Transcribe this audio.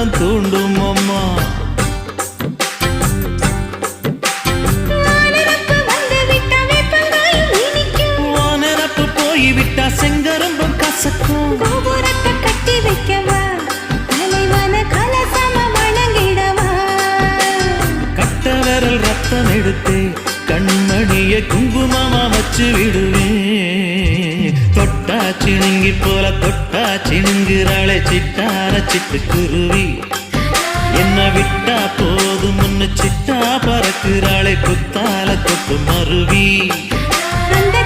உள்ளம் தூண்டும் அம்மா. வானரப்பு போய்விட்டா செங்கரும்பும் கசக்கும். கோபுரத்தை கட்டி வைக்கவா, தலைவன கலசம வணங்கிடவா. கட்ட விரல் ரத்தம் எடுத்து கண்மணிய குங்குமமா வச்சு விடுவேன். தொட்டா சிணுங்கி போல தொட்டா சிணுங்குறாளே சிட்டார சிட்டுக்குருவி. என்ன விட்டா போதும் முன்னு சிட்டா பறக்குறாளே குத்தால தொட்டு மருவி. அந்த